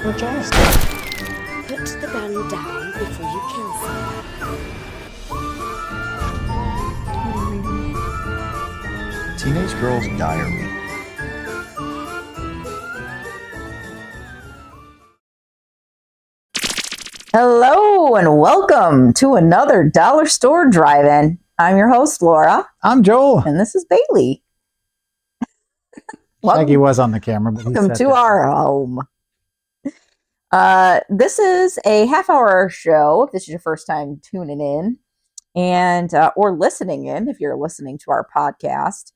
your jaws. Put the gun down before you kill someone. Teenage Girl's Diary. Hello and welcome to another Dollar Store Drive-In. I'm your host, Laura. I'm Joel. And this is Bailey. Shaggy was on the camera, but welcome to our home. This is a half-hour show, if this is your first time tuning in, and or listening in, if you're listening to our podcast.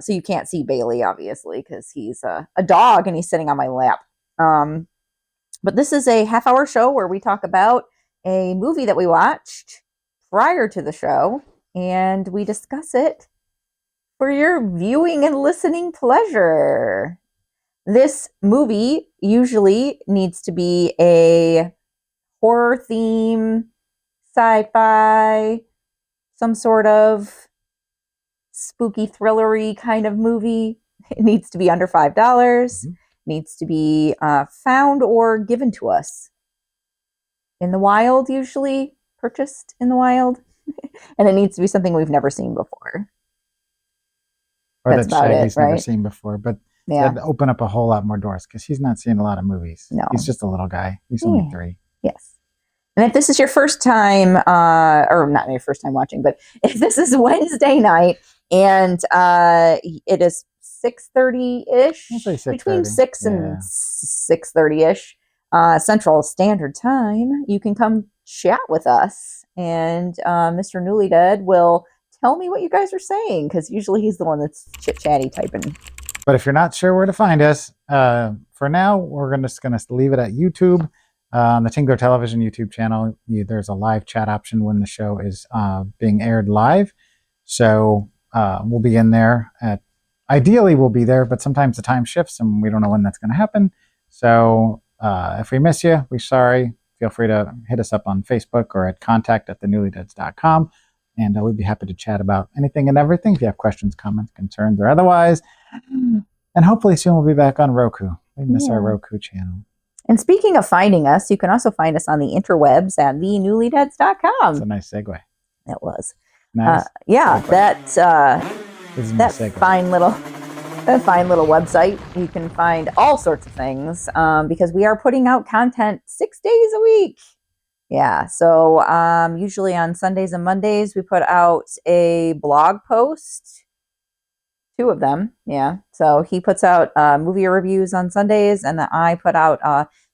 So you can't see Bailey, obviously, because he's a dog and he's sitting on my lap. But this is a half-hour show where we talk about a movie that we watched prior to the show, and we discuss it for your viewing and listening pleasure. This movie usually needs to be a horror theme, sci-fi, some sort of spooky thrillery kind of movie. It needs to be under $5. Mm-hmm. Needs to be found or given to us in the wild, usually purchased in the wild. And it needs to be something we've never seen before. Or that Shaggy's never seen before. But that'd open up a whole lot more doors because he's not seeing a lot of movies. No. He's just a little guy. He's only 3. Yes. And if this is your first time, or not your first time watching, but if this is Wednesday night and it is 6:30-ish, between 6 and 6:30-ish Central Standard Time, you can come chat with us, and Mr. Newly Dead will tell me what you guys are saying, because usually he's the one that's chit-chatty typing. But if you're not sure where to find us, for now, we're just going to leave it at YouTube. On the Tingler Television YouTube channel, there's a live chat option when the show is being aired live. So we'll be in there ideally, we'll be there, but sometimes the time shifts and we don't know when that's going to happen. So if we miss you, we're sorry. Feel free to hit us up on Facebook or at contact@thenewlydeads.com. And we'd be happy to chat about anything and everything if you have questions, comments, concerns, or otherwise. And hopefully soon we'll be back on Roku. We miss our Roku channel. And speaking of finding us, you can also find us on the interwebs at thenewlydeads.com. That's a nice segue. It was. Nice. That fine little website. You can find all sorts of things because we are putting out content 6 days a week. Yeah, so usually on Sundays and Mondays we put out a blog post, 2 of them. Yeah, so he puts out movie reviews on Sundays, and then I put out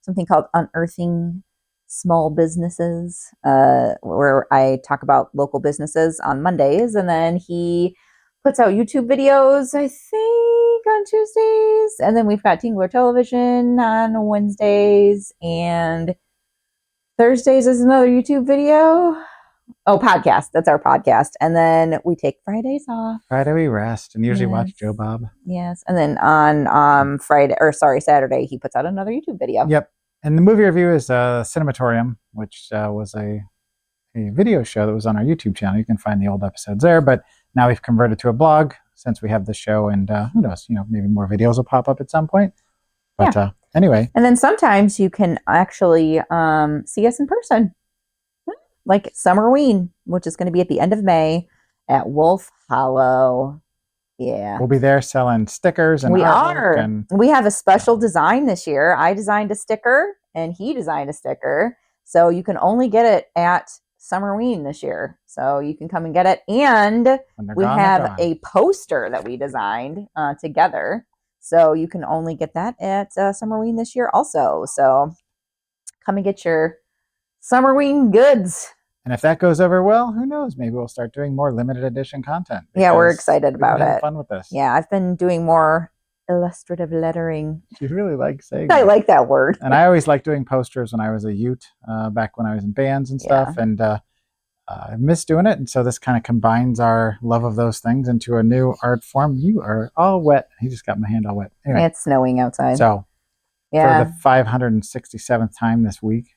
something called Unearthing Small Businesses, where I talk about local businesses on Mondays, and then he puts out YouTube videos, I think, on Tuesdays. And then we've got Tingler Television on Wednesdays. And Thursdays is another YouTube video. Oh, podcast. That's our podcast. And then we take Fridays off. Friday we rest and usually watch Joe Bob. Yes. And then on Saturday, he puts out another YouTube video. Yep. And the movie review is Cinematorium, which was a video show that was on our YouTube channel. You can find the old episodes there, but now we've converted to a blog since we have the show, and who knows, maybe more videos will pop up at some point. But anyway. And then sometimes you can actually see us in person, like Summerween, which is going to be at the end of May at Wolf Hollow. Yeah. We'll be there selling stickers and artwork. We have a special design this year. I designed a sticker and he designed a sticker. So you can only get it at Summerween this year. So you can come and get it. And we have a poster that we designed together. So you can only get that at Summerween this year also. So come and get your Summerween goods. And if that goes over well, who knows? Maybe we'll start doing more limited edition content. Yeah, we're excited about it. Fun with this. Yeah, I've been doing more illustrative lettering. She really likes saying I like that word. And I always liked doing posters when I was a youth, back when I was in bands and stuff. Yeah. And I miss doing it. And so this kind of combines our love of those things into a new art form. You are all wet. He just got my hand all wet. Anyway, it's snowing outside. So for the 567th time this week.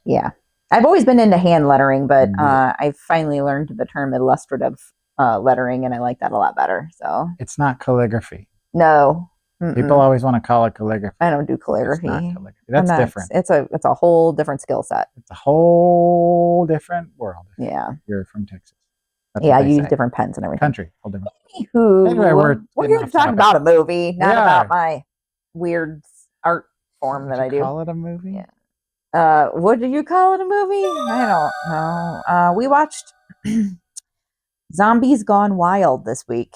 Yeah. I've always been into hand lettering, but I finally learned the term illustrative lettering, and I like that a lot better. So it's not calligraphy. No, People always want to call it calligraphy. I don't do It's calligraphy. not calligraphy. That's different. It's a whole different skill set. It's a whole different world. Yeah. You're from Texas. That's Yeah, what they you use say. different pens and everything. Country, whole different. Anywho, Anyway, we're we're getting here to off talk topic. about a movie, not We about are. my weird art form that I do. Call it a movie? Yeah. What did you call it a movie? I don't know. We watched Zombies Gone Wild this week.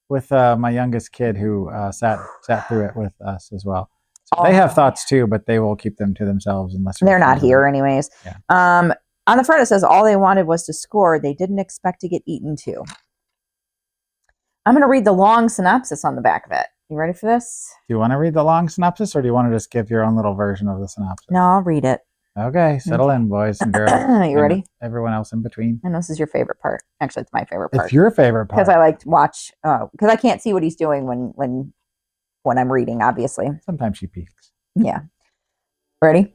With my youngest kid who sat through it with us as well. So they have thoughts too, but they will keep them to themselves unless they're not here anyways. Yeah. On the front it says all they wanted was to score. They didn't expect to get eaten too. I'm going to read the long synopsis on the back of it. You ready for this? Do you want to read the long synopsis, or do you want to just give your own little version of the synopsis? No, I'll read it. Okay, settle in, boys and girls. You ready? Everyone else in between. I know this is your favorite part. Actually, it's my favorite part. It's your favorite part. Because I like to watch, because I can't see what he's doing when I'm reading, obviously. Sometimes she peeks. Yeah. Ready?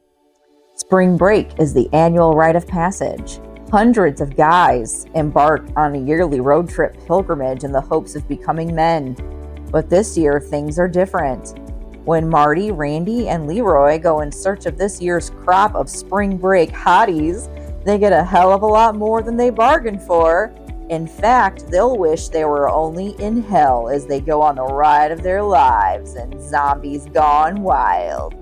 Spring break is the annual rite of passage. Hundreds of guys embark on a yearly road trip pilgrimage in the hopes of becoming men. But this year, things are different. When Marty, Randy, and Leroy go in search of this year's crop of spring break hotties, they get a hell of a lot more than they bargained for. In fact, they'll wish they were only in hell as they go on the ride of their lives in Zombies Gone Wild.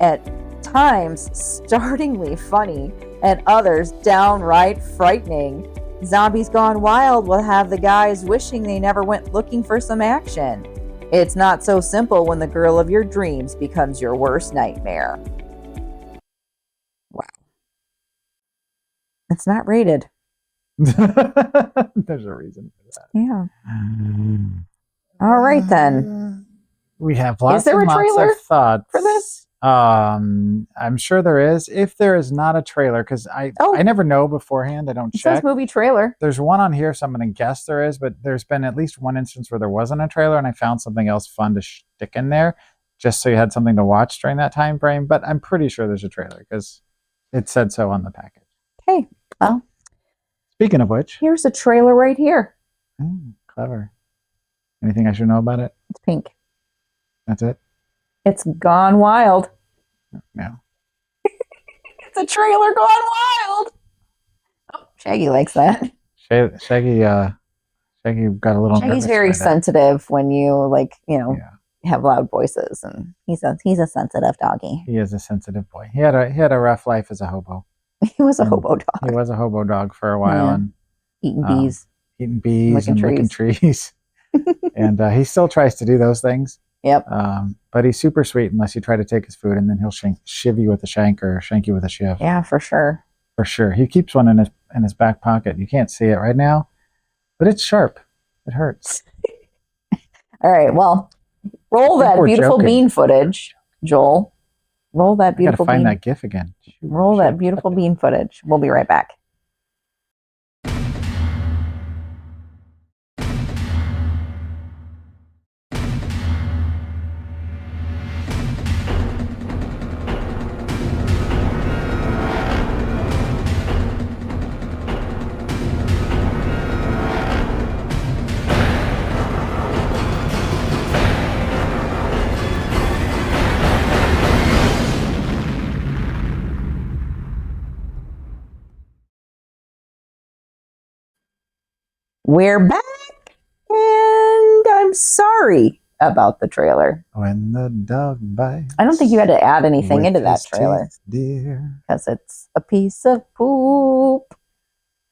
At times, startlingly funny, and others downright frightening, Zombies Gone Wild will have the guys wishing they never went looking for some action. It's not so simple when the girl of your dreams becomes your worst nightmare. Wow. It's not rated. There's a reason for that. Yeah. All right, then. We have lots Is there and a lots trailer of thoughts for this? I'm sure there is. If there is not a trailer, because I never know beforehand. I don't It check. says movie trailer. There's one on here, so I'm going to guess there is, but there's been at least one instance where there wasn't a trailer, and I found something else fun to stick in there, just so you had something to watch during that time frame. But I'm pretty sure there's a trailer because it said so on the package. Okay, well. Speaking of which, here's a trailer right here. Clever. Anything I should know about it? It's pink. That's it? It's Gone Wild. No. It's a trailer gone wild. Oh, Shaggy likes that. Shaggy got a little. Shaggy's very sensitive when you have loud voices, and he's a sensitive doggy. He is a sensitive boy. He had a rough life as a hobo. He was a hobo dog. He was a hobo dog for a while, and eating bees, licking trees, and he still tries to do those things. Yep. But he's super sweet unless you try to take his food, and then he'll shiv you with a shank or shank you with a shiv. Yeah, for sure. For sure. He keeps one in his back pocket. You can't see it right now, but it's sharp. It hurts. All right. Well, roll that beautiful bean footage, Joel. Roll that beautiful bean. Gotta find that GIF again. Roll that beautiful bean footage. We'll be right back. We're back, and I'm sorry about the trailer. When the dog bites. I don't think you had to add anything into that trailer, because it's a piece of poop.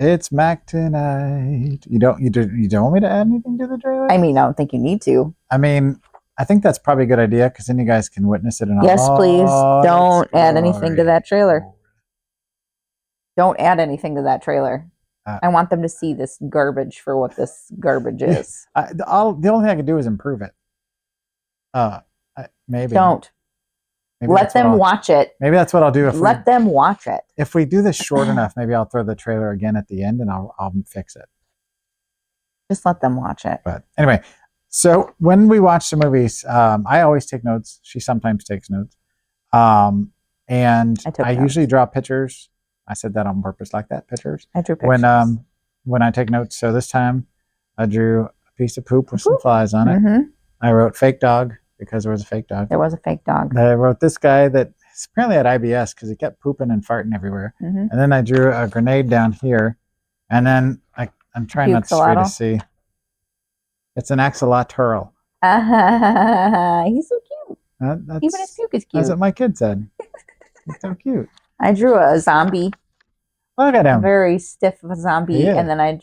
It's Mac tonight. You don't want me to add anything to the trailer? I mean, I don't think you need to. I mean, I think that's probably a good idea because then you guys can witness it. Yes, please. Don't add anything to that trailer. Don't add anything to that trailer. I want them to see this garbage for what this garbage is. The only thing I can do is improve it. Maybe. Don't. Maybe let them watch it. Maybe that's what I'll do. Let them watch it. If we do this short enough, maybe I'll throw the trailer again at the end and I'll fix it. Just let them watch it. But anyway, so when we watch the movies, I always take notes. She sometimes takes notes. And I usually draw pictures. I said that on purpose like that, pictures. I drew pictures. When I take notes. So this time I drew a piece of poop with some flies on it. Mm-hmm. I wrote fake dog because there was a fake dog. There was a fake dog. I wrote this guy that apparently had IBS because he kept pooping and farting everywhere. Mm-hmm. And then I drew a grenade down here. And then I'm trying not straight to see. It's an axolotl. He's so cute. Even his puke is cute. That's what my kid said. He's so cute. I drew a zombie. Look at him. A very stiff zombie. And then I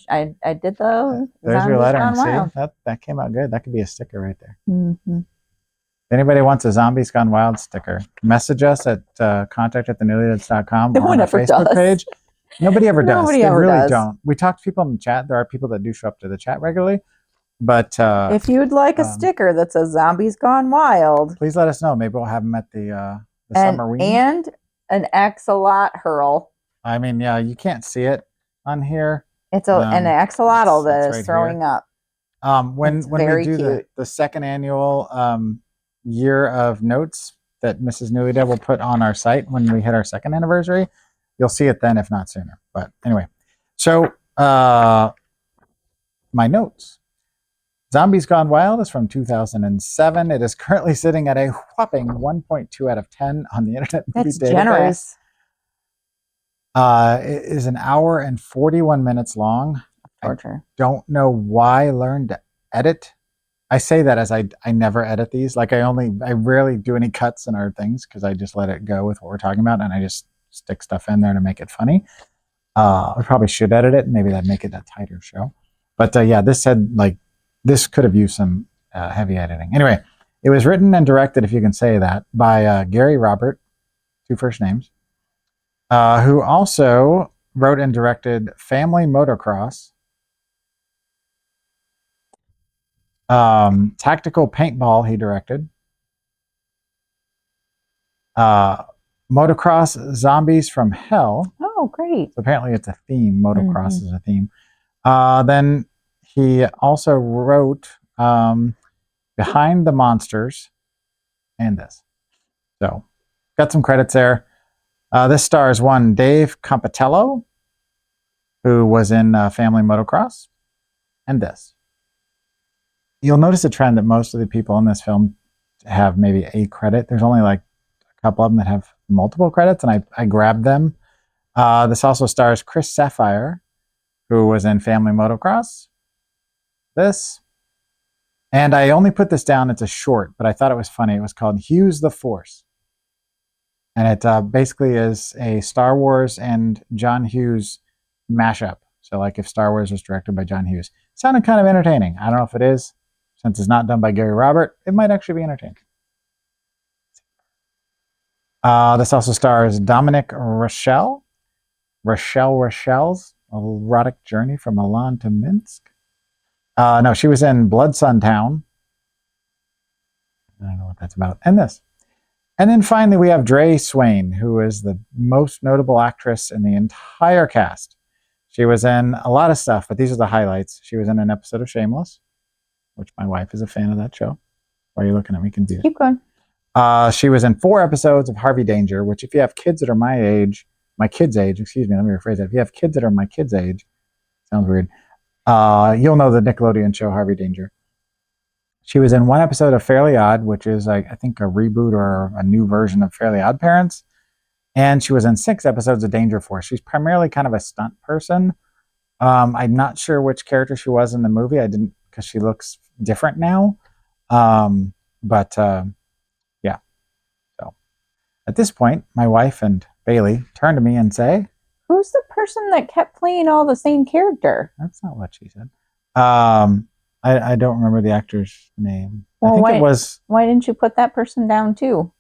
did the There's your lettering. Wild. See? That came out good. That could be a sticker right there. Mm-hmm. If anybody wants a Zombies Gone Wild sticker, message us at contact@thenewlyweds.com No one on our ever Facebook does. page. Nobody ever does. Nobody They ever really does. don't. We talk to people in the chat. There are people that do show up to the chat regularly. But if you'd like a sticker that says Zombies Gone Wild, please let us know. Maybe we'll have them at the summer week. And an axolot hurl. I mean, yeah, you can't see it on here. It's an axolotl that is right throwing here. up. When we do the second annual year of notes that Mrs. Newlywed will put on our site when we hit our second anniversary, you'll see it then, if not sooner. But anyway, so my notes. Zombies Gone Wild is from 2007. It is currently sitting at a whopping 1.2 out of 10 on the Internet Movie That's Database. generous. It is an hour and 41 minutes long. Torture. I don't know why I learned to edit. I say that as I never edit these. Like I rarely do any cuts in our things because I just let it go with what we're talking about and I just stick stuff in there to make it funny. I probably should edit it. Maybe that'd make it a tighter show. But yeah, this could have used some heavy editing. Anyway, it was written and directed, if you can say that, by Gary Robert, 2 first names, who also wrote and directed Family Motocross, Tactical Paintball he directed, Motocross Zombies from Hell. Oh, great. So apparently it's a theme. Motocross is a theme. Then he also wrote Behind the Monsters and this. So got some credits there. This stars one Dave Compitello, who was in Family Motocross, and this. You'll notice a trend that most of the people in this film have maybe a credit. There's only like a couple of them that have multiple credits, and I grabbed them. This also stars Chris Sapphire, who was in Family Motocross. This. And I only put this down, it's a short, but I thought it was funny. It was called Hughes the Force. And it basically is a Star Wars and John Hughes mashup. So like if Star Wars was directed by John Hughes. It sounded kind of entertaining. I don't know if it is. Since it's not done by Gary Robert, it might actually be entertaining. This also stars Dominic Rochelle's erotic journey from Milan to Minsk. No, she was in Blood Sun Town. I don't know what that's about. And this. And then finally, we have Dre Swain, who is the most notable actress in the entire cast. She was in a lot of stuff, but these are the highlights. She was in an episode of Shameless, which my wife is a fan of that show. Why are you looking at me confused? Keep going. She was in 4 episodes of Harvey Danger, which if you have kids that are my kids' age, excuse me, let me rephrase that. If you have kids that are my kids' age, sounds weird, you'll know the Nickelodeon show Harvey Danger. She was in 1 episode of Fairly Odd, which is I think a reboot or a new version of Fairly Odd Parents. And she was in 6 episodes of Danger Force. She's primarily kind of a stunt person. I'm not sure which character she was in the movie. I didn't, because she looks different now. Yeah. So at this point, my wife and Bailey turn to me and say, "Who's the person that kept playing all the same character?" That's not what she said. I don't remember the actor's name. Well, I think it was. Why didn't you put that person down too?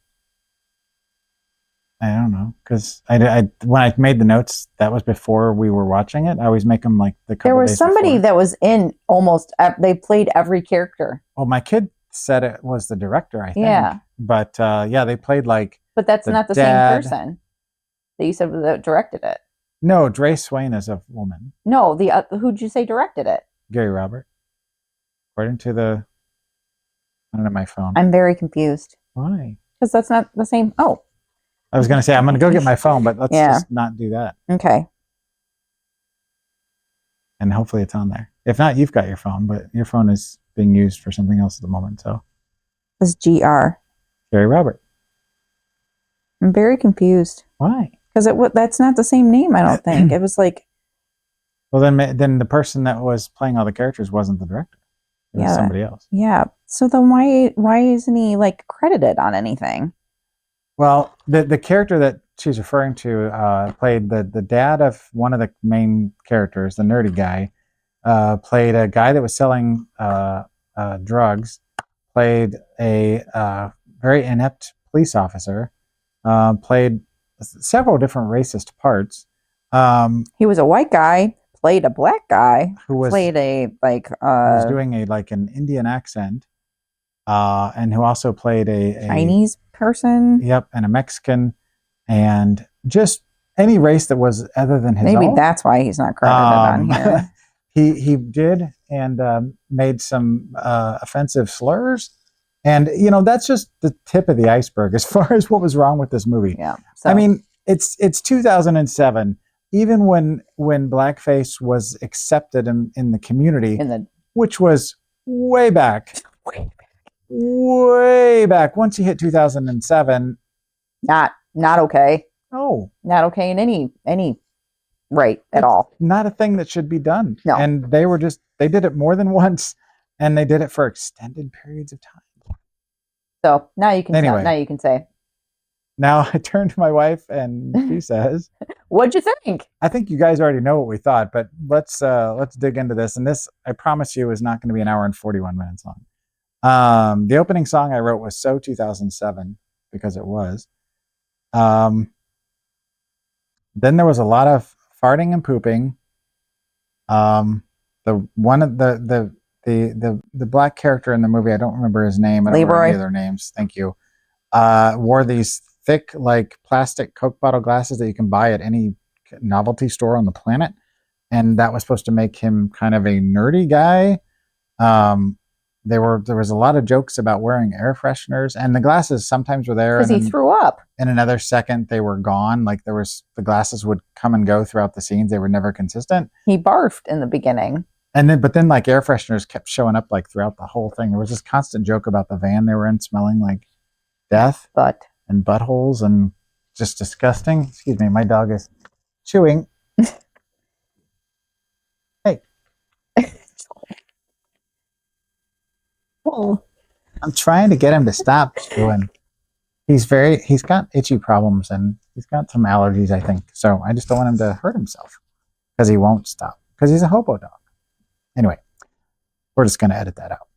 I don't know, because I when I made the notes, that was before we were watching it. I always make them like the couple There was days somebody before. that was in almost. They played every character. Well, my kid said it was the director, I think. Yeah. But yeah, they played like. But that's not the dad. same person that you said that directed it. No, Dre Swain is a woman. No, who'd you say directed it? Gary Robert. According to the. I don't know my phone. I'm very confused. Why? Because that's not the same. Oh. I was going to say, I'm going to go get my phone, but let's just not do that. Okay. And hopefully it's on there. If not, you've got your phone, but your phone is being used for something else at the moment. So It's GR. Jerry Robert. I'm very confused Why? because that's not the same name. I don't think it was like. Well, then the person that was playing all the characters wasn't the director. It was somebody else. Yeah. So then why isn't he like credited on anything? Well, the character that she's referring to played the dad of one of the main characters, the nerdy guy. Played a guy that was selling drugs. Played a very inept police officer. Played several different racist parts. He was a white guy, played a black guy, Who was played a like was doing an Indian accent, and who also played a Chinese person. Yep, and a Mexican, and just any race that was other than his Maybe own. that's why he's not credited on here. he did and made some offensive slurs, and that's just the tip of the iceberg as far as what was wrong with this movie. Yeah, I mean, it's 2007. Even when blackface was accepted in the community, which was way back. Once you hit 2007, not okay. No, not okay in any right at all. Not a thing that should be done. No, and they did it more than once, and they did it for extended periods of time. So now you can say. Now I turn to my wife and she says, "What'd you think?" I think you guys already know what we thought, but let's dig into this. And this, I promise you, is not going to be an hour and 41 minutes long. The opening song I wrote was so 2007 because it was. Then there was a lot of farting and pooping. The black character in the movie, I don't remember his name. I don't remember any of their names. Thank you. Wore these thick, like plastic Coke bottle glasses that you can buy at any novelty store on the planet, and that was supposed to make him kind of a nerdy guy. There was a lot of jokes about wearing air fresheners, and the glasses sometimes were there because he threw up. In another second, they were gone. Like the glasses would come and go throughout the scenes. They were never consistent. He barfed in the beginning, but then like air fresheners kept showing up like throughout the whole thing. There was this constant joke about the van they were in smelling like death, and buttholes, and just disgusting. Excuse me, my dog is chewing. Hey. Oh. I'm trying to get him to stop chewing. He's got itchy problems, and he's got some allergies, I think. So I just don't want him to hurt himself because he won't stop because he's a hobo dog. Anyway, we're just going to edit that out.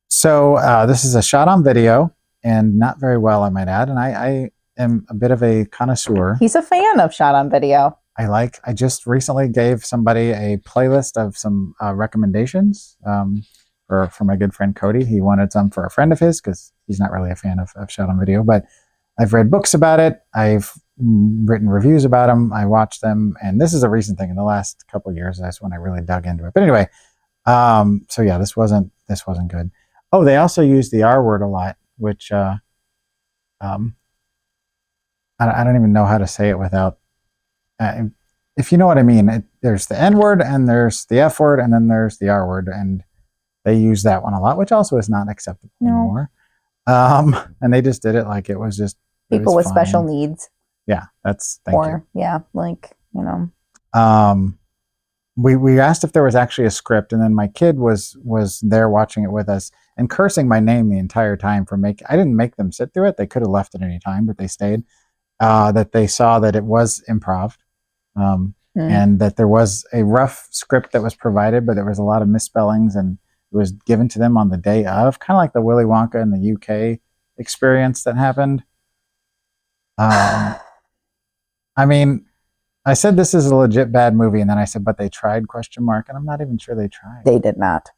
So this is a shot on video, and not very well, I might add. And I am a bit of a connoisseur. He's a fan of shot on video. I just recently gave somebody a playlist of some recommendations for my good friend Cody. He wanted some for a friend of his because he's not really a fan of shot on video. But I've read books about it. I've written reviews about them. I watched them. And this is a recent thing in the last couple of years. That's when I really dug into it. But anyway, so yeah, this wasn't good. Oh, they also used the R word a lot, which I don't even know how to say it without, if you know what I mean. There's the N word, and there's the F word, and then there's the R word, and they use that one a lot, which also is not acceptable anymore. And they just did it like it was just people with special needs. Yeah, thank you. Yeah, like we asked if there was actually a script, and then my kid was there watching it with us and cursing my name the entire time for I didn't make them sit through it. They could have left at any time, but they stayed. That they saw that it was improv, and that there was a rough script that was provided, but there was a lot of misspellings, and it was given to them on the day of, kind of like the Willy Wonka in the UK experience that happened. I mean, I said this is a legit bad movie, and then I said, but they tried, ? And I'm not even sure they tried. They did not.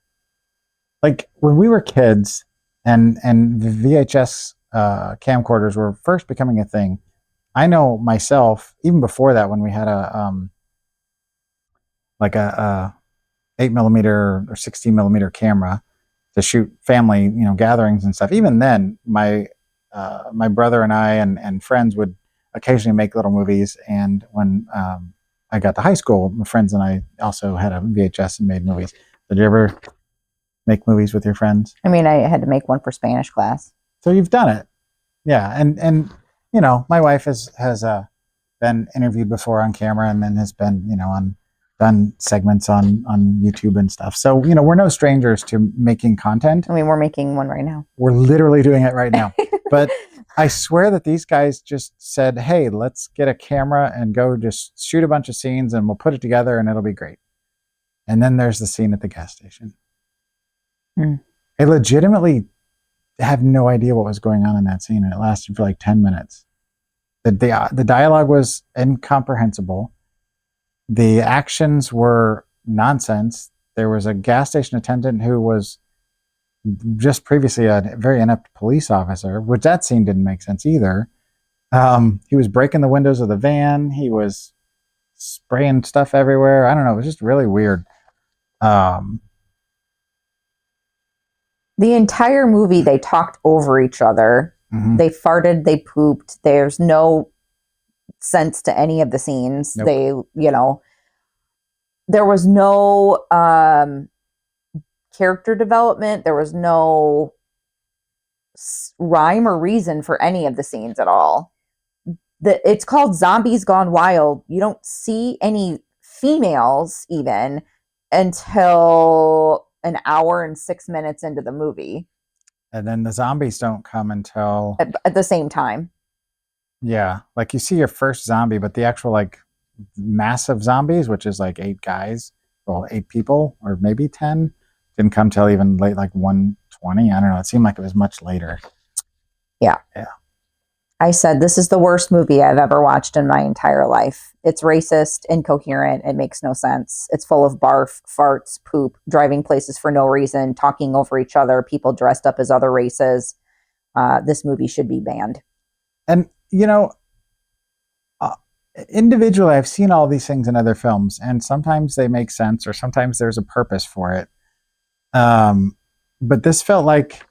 Like when we were kids and the VHS camcorders were first becoming a thing, I know myself, even before that, when we had a 8mm or 16mm camera to shoot family, gatherings and stuff. Even then, my brother and I and friends would occasionally make little movies. And when I got to high school, my friends and I also had a VHS and made movies. Did you ever make movies with your friends? I mean, I had to make one for Spanish class. So you've done it. Yeah. And you know, my wife has been interviewed before on camera and then has been, you know, done segments on YouTube and stuff. So, you know, we're no strangers to making content. I mean, we're making one right now. We're literally doing it right now. But I swear that these guys just said, hey, let's get a camera and go just shoot a bunch of scenes and we'll put it together and it'll be great. And then there's the scene at the gas station. Mm. I legitimately have no idea what was going on in that scene, and it lasted for like 10 minutes. The dialogue was incomprehensible. The actions were nonsense. There was a gas station attendant who was just previously a very inept police officer, which that scene didn't make sense either. He was breaking the windows of the van. He was spraying stuff everywhere. I don't know. It was just really weird. The entire movie, they talked over each other. Mhm. They farted, they pooped. There's no sense to any of the scenes. Nope. They, you know, there was no character development. There was no rhyme or reason for any of the scenes at all. It's called Zombies Gone Wild. You don't see any females even until an hour and 6 minutes into the movie. And then the zombies don't come until At the same time. yeah, like you see your first zombie, but the actual like massive zombies, which is like 8 guys, well, 8 people, or maybe 10, didn't come till even late, like 1:20. I don't know. It seemed like it was much later. Yeah. Yeah. I said, this is the worst movie I've ever watched in my entire life. It's racist, incoherent, it makes no sense. It's full of barf, farts, poop, driving places for no reason, talking over each other, people dressed up as other races. This movie should be banned. And you know, individually, I've seen all these things in other films, and sometimes they make sense, or sometimes there's a purpose for it. But this felt like,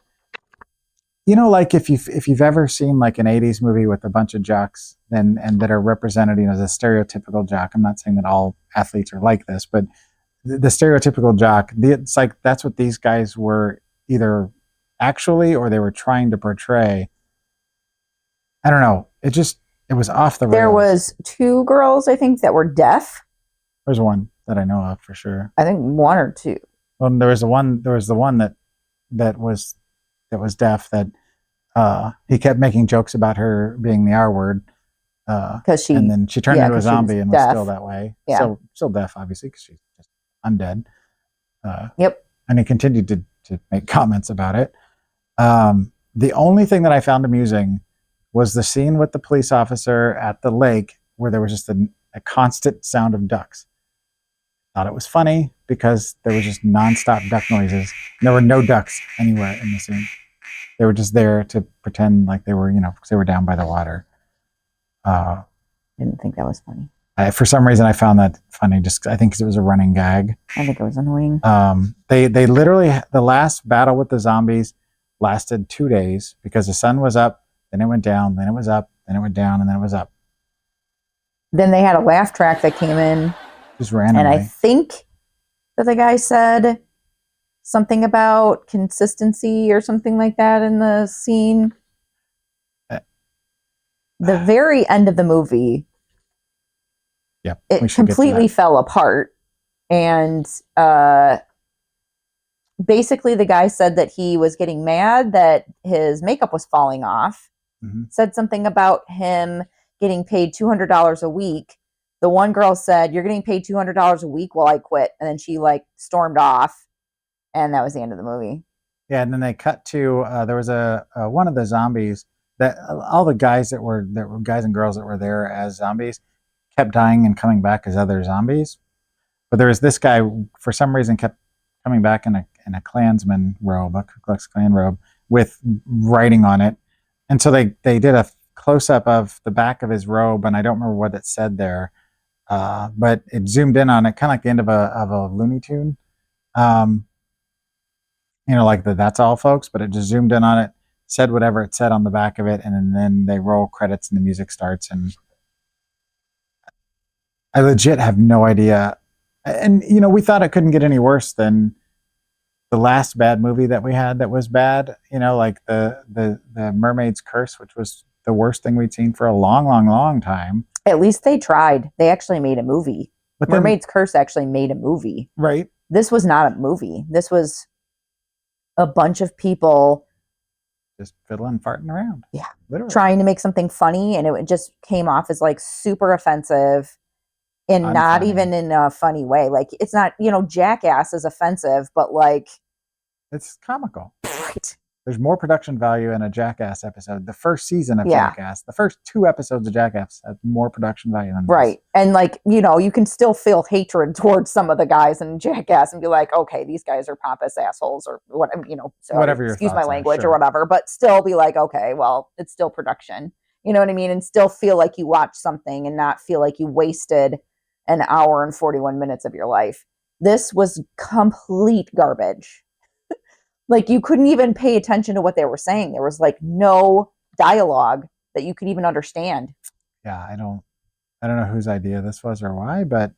you know, like if you've ever seen like an '80s movie with a bunch of jocks and that are represented, you know, as a stereotypical jock. I'm not saying that all athletes are like this, but the stereotypical jock, it's like that's what these guys were either actually or they were trying to portray. I don't know. It was off the rails. There was 2 girls, I think, that were deaf. There's one that I know of for sure. I think 1 or 2. Well, there was the one that was deaf that he kept making jokes about her being the R word. Because and then she turned into a 'cause she was zombie and was deaf. still that way. Yeah. Still deaf, obviously, because she's just undead. Yep. And he continued to make comments about it. The only thing that I found amusing was the scene with the police officer at the lake where there was just a constant sound of ducks. Thought it was funny because there was just nonstop duck noises. There were no ducks anywhere in the scene. They were just there to pretend like they were, you know, because they were down by the water. Didn't think that was funny. For some reason, I found that funny. Just I think because it was a running gag. I think it was annoying. They literally, the last battle with the zombies lasted 2 days because the sun was up, then it went down, then it was up, then it went down, and then it was up. Then they had a laugh track that came in. Just randomly. And I think that the guy said something about consistency or something like that in the scene. The very end of the movie, Yep, it completely fell apart. And basically the guy said that he was getting mad that his makeup was falling off. Mm-hmm. Said something about him getting paid $200 a week. The one girl said, "You're getting paid $200 a week while I quit." And then she like stormed off. And that was the end of the movie. Yeah, and then they cut to there was a one of the zombies that all the guys that were guys and girls that were there as zombies kept dying and coming back as other zombies. But there was this guy for some reason kept coming back in a Klansman robe, a Ku Klux Klan robe with writing on it. And so they did a close up of the back of his robe, and I don't remember what it said there. But it zoomed in on it, kind of like the end of a Looney Tune. You know, like that's all, folks. But it just zoomed in on it, said whatever it said on the back of it, and then they roll credits and the music starts. And I legit have no idea. And you know, we thought it couldn't get any worse than the last bad movie that we had that was bad, like the Mermaid's Curse, which was the worst thing we'd seen for a long, long, long time. At least they tried. They actually made a movie. But then, Mermaid's Curse actually made a movie. right? This was not a movie. This was a bunch of people Just fiddling, farting around. Yeah. Literally. Trying to make something funny, and it just came off as like super offensive and not Unfunny. even in a funny way. Like, it's not, Jackass is offensive, but like, It's comical. right. There's more production value in a Jackass episode. The first season of Yeah. Jackass, the first 2 episodes of Jackass had more production value than this. Right. And like, you can still feel hatred towards some of the guys in Jackass and be like, okay, these guys are pompous assholes or what, sorry, Whatever your excuse my thoughts are, language sure. or whatever, but still be like, okay, well, it's still production. You know what I mean? And still feel like you watched something and not feel like you wasted an hour and 41 minutes of your life. This was complete garbage. Like, you couldn't even pay attention to what they were saying. There was like no dialogue that you could even understand. Yeah, I don't know whose idea this was or why, but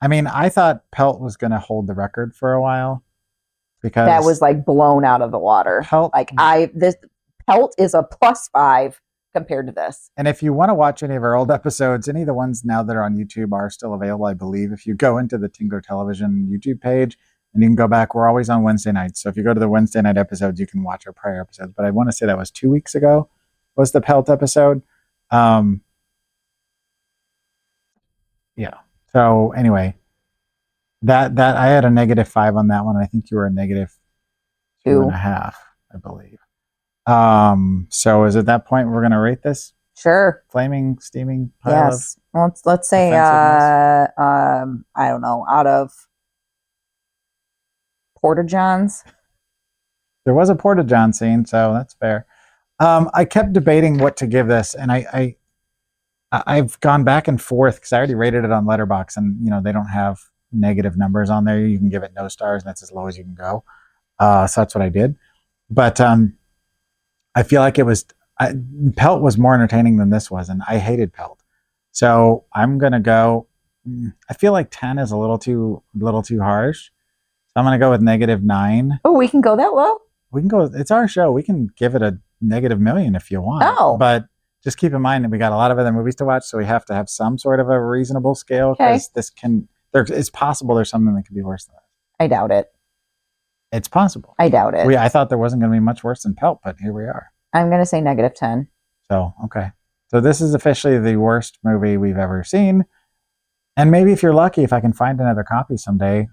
I mean, I thought Pelt was going to hold the record for a while because That was like blown out of the water. Pelt. Like, this Pelt is a +5 compared to this. And if you want to watch any of our old episodes, any of the ones now that are on YouTube are still available, I believe. If you go into the Tingler Television YouTube page, and you can go back, we're always on Wednesday nights. So if you go to the Wednesday night episodes, you can watch our prior episodes. But I want to say that was 2 weeks ago, was the Pelt episode. Yeah. So anyway, that I had a -5 on that one. I think you were a -2.5, I believe. So is at that point we're gonna rate this Sure. flaming, steaming pile Yes. Let's say I don't know, out of Porta Johns. There was a Porta John scene, so that's fair. I kept debating what to give this, and I've gone back and forth because I already rated it on Letterboxd, and they don't have negative numbers on there. You can give it no stars, and that's as low as you can go. So that's what I did. But I feel like Pelt was more entertaining than this was, and I hated Pelt. So I'm gonna go. I feel like 10 is a little too harsh. So I'm gonna go with -9. Oh, we can go that low? We can go. It's our show. We can give it a -1,000,000 if you want. Oh. But just keep in mind that we got a lot of other movies to watch, so we have to have some sort of a reasonable scale because it's possible there's something that could be worse than that. I doubt it. It's possible. I doubt it. I thought there wasn't going to be much worse than Pelt, but here we are. I'm going to say -10. So, okay. So this is officially the worst movie we've ever seen. And maybe if you're lucky, if I can find another copy someday,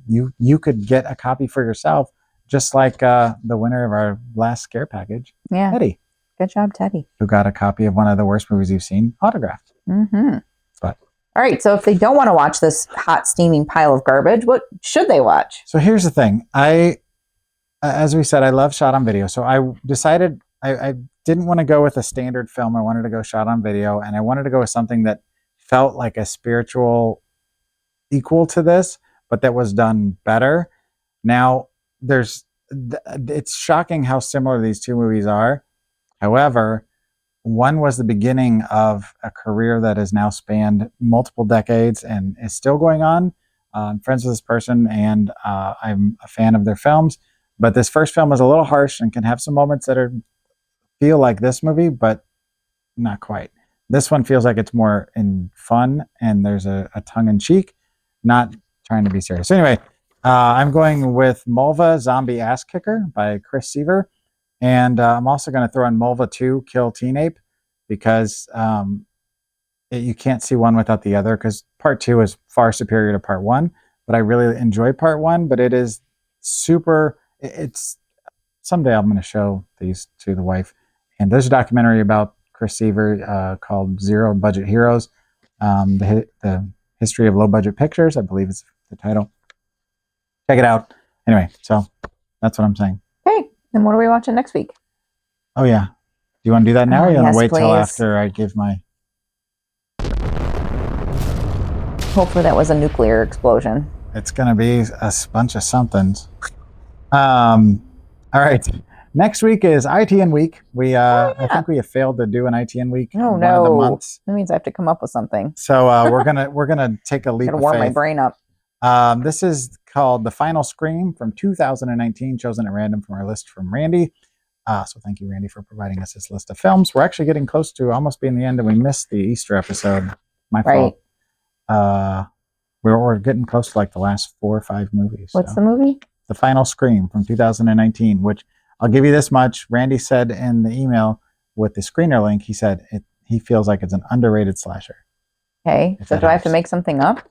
you could get a copy for yourself, just like the winner of our last scare package, Yeah. Teddy, Good job, Teddy. who got a copy of one of the worst movies you've seen, autographed. Mm-hmm. But all right. So if they don't want to watch this hot, steaming pile of garbage, what should they watch? so here's the thing. As we said, I love shot on video. So I decided I didn't want to go with a standard film. I wanted to go shot on video, and I wanted to go with something that felt like a spiritual equal to this, but that was done better. Now, it's shocking how similar these two movies are. However, one was the beginning of a career that has now spanned multiple decades and is still going on. I'm friends with this person, and I'm a fan of their films. But this first film is a little harsh and can have some moments that feel like this movie, but not quite. This one feels like it's more in fun, and there's a tongue-in-cheek, not trying to be serious. So anyway, I'm going with Mulva Zombie Ass Kicker by Chris Seaver. And I'm also going to throw in Mulva 2 Kill Teen Ape because you can't see one without the other, because part 2 is far superior to part 1. But I really enjoy part 1, but it is super... someday I'm going to show these to the wife. And there's a documentary about Chris Seaver called Zero Budget Heroes, the history of low budget pictures, I believe is the title. Check it out. Anyway, so that's what I'm saying. Okay. Then what are we watching next week? Oh yeah. Do you want to do that now, or you want yes, to wait till please. after I give my... Hopefully that was a nuclear explosion. It's going to be a bunch of somethings. All right. Next week is ITN week. I think we have failed to do an ITN week. Oh, one of the no. months. That means I have to come up with something. So we're gonna take a leap Gotta of warm my faith. brain up. This is called The Final Scream from 2019, chosen at random from our list from Randy. So thank you, Randy, for providing us this list of films. We're actually getting close to almost being the end, and we missed the Easter episode. My fault. We're getting close to like the last 4 or 5 movies. What's the movie? The Final Scream from 2019, which I'll give you this much. Randy said in the email with the screener link, he said he feels like it's an underrated slasher. Okay, so do I have to make something up?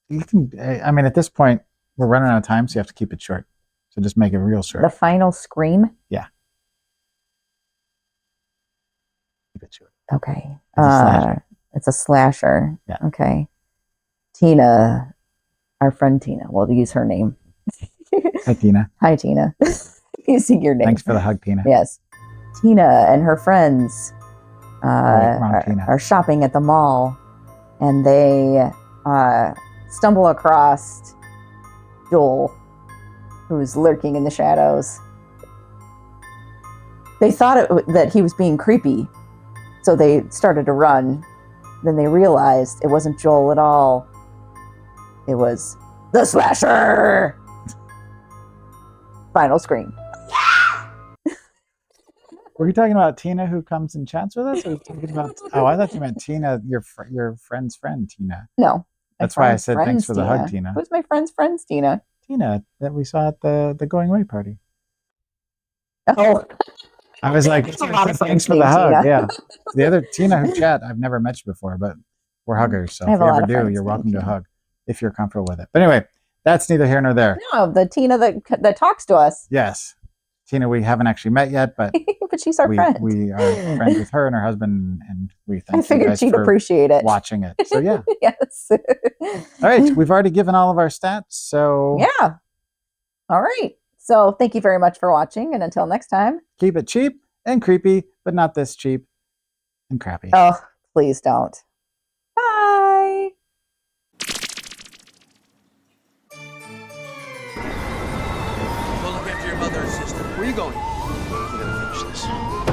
You can, I mean, at this point, we're running out of time, so you have to keep it short. So just make it real short. The Final Scream? Yeah. Keep it short. Okay. It's a slasher. It's a slasher. Yeah. Okay. Tina, our friend Tina, we'll use her name. Hi, Tina. Hi, Tina. Using your name. Thanks for the hug, Tina. Yes. Tina and her friends Tina. are shopping at the mall, and they stumble across Joel, who's lurking in the shadows. They thought that he was being creepy, so they started to run. Then they realized it wasn't Joel at all. It was the slasher. Final Scream. Were you talking about Tina who comes and chats with us? Or were you talking about? Oh, I thought you meant Tina, your friend's friend, Tina. No. That's why I said thanks for the hug, Tina. Who's my friend's friends, Tina? Tina that we saw at the going away party. Oh. I was like, There's a lot of thanks friends for the named hug. Tina. Yeah. The other Tina who chat, I've never met you before, but we're huggers. So I if have a you lot ever of do, friends you're welcome named to hug if you're comfortable with it. But anyway, that's neither here nor there. No, the Tina that talks to us. Yes. Tina, we haven't actually met yet, but but she's our friend. We are friends with her and her husband, and we thank I figured you guys she'd for appreciate it. watching it. So yeah. Yes. All right, we've already given all of our stats, so yeah. All right. So thank you very much for watching, and until next time, keep it cheap and creepy, but not this cheap and crappy. Oh, please don't. Bye. Go look after your mother and sister. Where are you going? We gotta finish this.